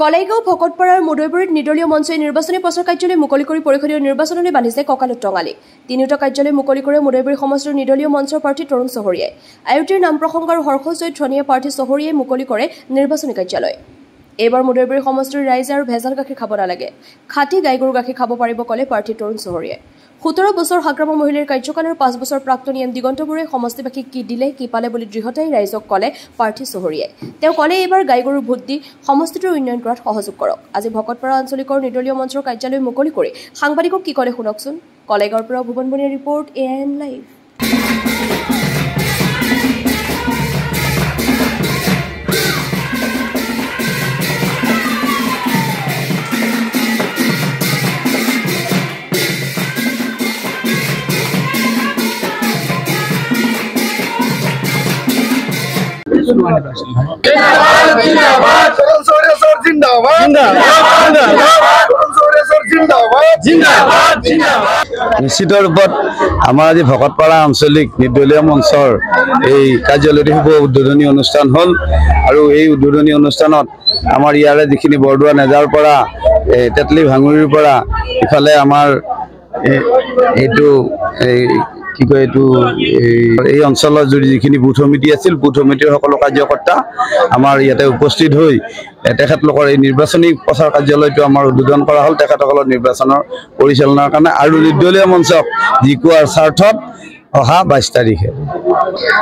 কলাইগাঁও ভকতপাৰাৰ মুদৈবৰীত নিৰ্দলীয় মঞ্চই নিৰ্বাচনী প্ৰচাৰ কাৰ্যালয় মুকলি কৰি পৰিষদীয় নিৰ্বাচনলৈ বান্ধিছে কঁকালত টঙালি। তিনিওটা কাৰ্যালয় মুকলি কৰে মুদৈবৰী সমষ্টিৰ নিৰ্দলীয় মঞ্চৰ প্ৰাৰ্থী তৰুণ চহৰীয়াই। আয়োটিৰ নাম প্ৰসংগ আৰু হৰ্ষজয়ী ধ্বনিয়ে প্ৰাৰ্থী চহৰীয়াই মুকলি কৰে নিৰ্বাচনী কাৰ্যালয়। এইবাৰ মুদৈবৰী সমষ্টিৰ ৰাইজে আৰু ভেজাল গাখীৰ খাব নালাগে, খাটি গাই গৰু গাখীৰ খাব পাৰিব ক'লে প্ৰাৰ্থী তৰুণ চহৰীয়াই। 17 বছৰ হাগ্ৰামা মহিলাৰ কাৰ্যকালৰ 5 বছৰ প্ৰাক্তন এম দিগন্ত বৰুৱাই সমষ্টিবাসীক কি দিলে কি পালে বুলি দৃঢ়তাই ৰাইজক ক'লে প্ৰাৰ্থী চহৰীয়াই। তেওঁ ক'লে এইবাৰ গাই গৰু ভোট দি সমষ্টিটোৰ উন্নয়ন কৰাত সহযোগ কৰক। আজি ভকতপাৰা আঞ্চলিকৰ নিৰ্দলীয় মঞ্চৰ কাৰ্যালয় মুকলি কৰি সাংবাদিকক কি ক'লে শুনকচোন। কলাইগাঁৱৰ পৰা ভুৱন বনিয়াৰ ৰিপৰ্ট AIN লাইভ। নিশ্চিত ৰূপত আমাৰ আজি ভকতপাৰা আঞ্চলিক নিৰ্দলীয় মঞ্চৰ এই কাৰ্যালয়টি শুভ উদ্বোধনী অনুষ্ঠান হ'ল আৰু এই উদ্বোধনী অনুষ্ঠানত আমাৰ ইয়াৰে যিখিনি বৰদোৱা নেজাৰ পৰা তেতলি ভাঙুৰিৰ পৰা ইফালে আমাৰ এইটো কি কয় এইটো এই অঞ্চলৰ জুৰি যিখিনি বুথ সমিতি আছিল বুথ সমিতিৰ সকলো কাৰ্যকৰ্তা আমাৰ ইয়াতে উপস্থিত হৈ তেখেতলোকৰ এই নিৰ্বাচনী প্ৰচাৰ কাৰ্যালয়টো আমাৰ উদ্বোধন কৰা হ'ল তেখেতসকলৰ নিৰ্বাচনৰ পৰিচালনাৰ কাৰণে আৰু নিৰ্দলীয় মঞ্চক জিকোৱাৰ স্বাৰ্থত অহা 22 তাৰিখে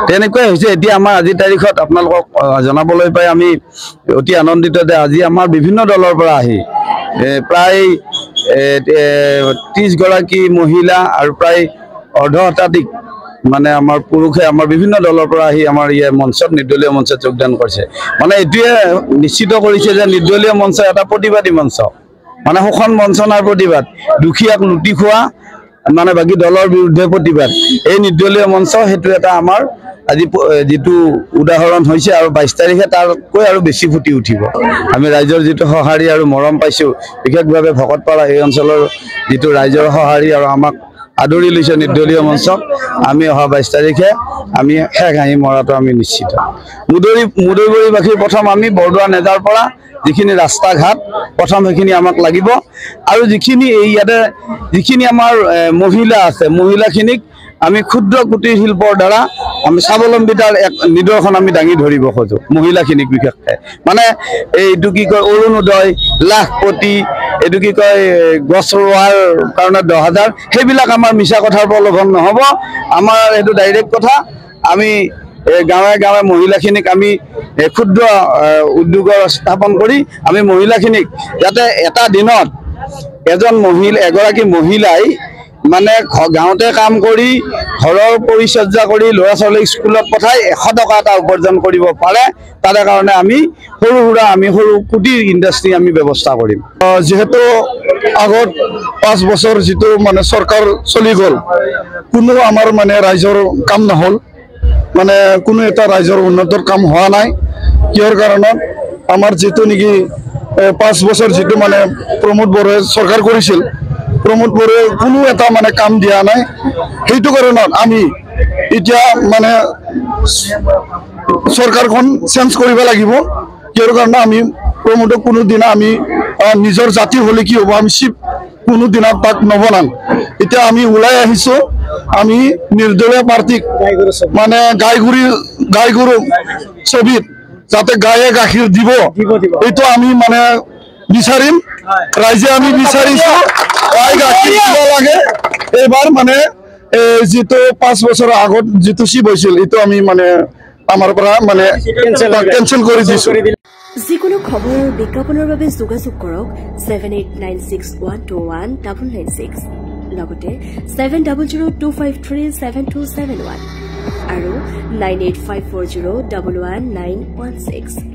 তেনেকুৱাই হৈছে। এতিয়া আমাৰ আজিৰ তাৰিখত আপোনালোকক জনাবলৈ পাই আমি অতি আনন্দিত যে আজি আমাৰ বিভিন্ন দলৰ পৰা আহি প্ৰায় 30 গৰাকী মহিলা আৰু প্ৰায় অৰ্ধশতাধিক মানে আমাৰ পুৰুষে আমাৰ বিভিন্ন দলৰ পৰা আহি আমাৰ ইয়াৰ মঞ্চত নিৰ্দলীয় মঞ্চত যোগদান কৰিছে। মানে এইটোৱে নিশ্চিত কৰিছে যে নিৰ্দলীয় মঞ্চ এটা প্ৰতিবাদী মঞ্চ, মানে শোষণ বঞ্চনাৰ প্ৰতিবাদ, দুখীয়াক লুটি খোৱা মানে বাকী দলৰ বিৰুদ্ধে প্ৰতিবাদ। এই নিৰ্দলীয় মঞ্চ সেইটো এটা আমাৰ আজি যিটো উদাহৰণ হৈছে আৰু 22 তাৰিখে তাৰকৈ আৰু বেছি ফুটি উঠিব। আমি ৰাইজৰ যিটো সঁহাৰি আৰু মৰম পাইছোঁ, বিশেষভাৱে ভকতপাৰা এই অঞ্চলৰ যিটো ৰাইজৰ সঁহাৰি আৰু আমাক আদৰি লৈছে নিৰ্দলীয় মঞ্চক, আমি অহা 22 তাৰিখে আমি শেষ হাঁহি মৰাটো আমি নিশ্চিত। মুদৈবৰীবাসীৰ প্ৰথম আমি বৰদোৱা নেজাৰ পৰা যিখিনি ৰাস্তা ঘাট প্ৰথম সেইখিনি আমাক লাগিব আৰু যিখিনি এই ইয়াতে যিখিনি আমাৰ মহিলা আছে মহিলাখিনিক আমি ক্ষুদ্ৰ কুটিৰ শিল্পৰ দ্বাৰা আমি স্বাৱলম্বিতাৰ এক নিদৰ্শন আমি দাঙি ধৰিব খোজোঁ মহিলাখিনিক বিশেষকৈ। মানে এইটো কি কয় অৰুণোদয়, লাখপতি, এইটো কি কয় গছ ৰোৱাৰ কাৰণে 10,000, সেইবিলাক আমাৰ মিছা কথাৰ প্ৰলোভন নহ'ব। আমাৰ এইটো ডাইৰেক্ট কথা। আমি গাঁৱে গাঁৱে মহিলাখিনিক আমি ক্ষুদ্ৰ উদ্যোগৰ স্থাপন কৰি আমি মহিলাখিনিক যাতে এটা দিনত এগৰাকী মহিলাই মানে গাঁৱতে কাম কৰি ঘৰৰ পৰিচৰ্যা কৰি ল'ৰা ছোৱালীক স্কুলত পঠাই 100 টকা এটা উপাৰ্জন কৰিব পাৰে, তাৰে কাৰণে আমি সৰু কুটিৰ ইণ্ডাষ্ট্ৰী আমি ব্যৱস্থা কৰিম। যিহেতু আগত 5 বছৰ যিটো মানে চৰকাৰ চলি গ'ল, কোনো আমাৰ মানে ৰাইজৰ কাম নহ'ল, মানে কোনো এটা ৰাইজৰ উন্নতৰ কাম হোৱা নাই। কিহৰ কাৰণত আমাৰ যিটো নেকি 5 বছৰ যিটো মানে প্ৰমোদ বড়োৱে চৰকাৰ কৰিছিল, প্ৰমোদ বড়োৱে কোনো এটা মানে কাম দিয়া নাই। সেইটো কাৰণত আমি এতিয়া মানে চৰকাৰখন চেঞ্জ কৰিব লাগিব। কিহৰ কাৰণে আমি প্ৰমোদক কোনোদিনা আমি নিজৰ জাতি হ'লে কি হ'ব, আমি চিপ কোনোদিনা তাক নবনাম। এতিয়া আমি ওলাই আহিছোঁ, আমি নিৰ্দলীয় প্ৰাৰ্থীক মানে গাই গৰু ছবিত যাতে গায়ে গাখীৰ দিব এইটো আমি মানে বিচাৰিম। ৰাইজে আমি বিচাৰিছোঁ গাই গাখীৰ দিব লাগে। এইবাৰ মানে যিটো 5 বছৰৰ আগত যিটো চিপ হৈছিল এইটো আমি মানে আমাৰ পৰা মানে কেঞ্চেল কৰি দিছোঁ। যিকোনো খবৰ আৰু বিজ্ঞাপনৰ বাবে যোগাযোগ কৰক 7896121996 লগতে 7002537271 আৰু 9854011916।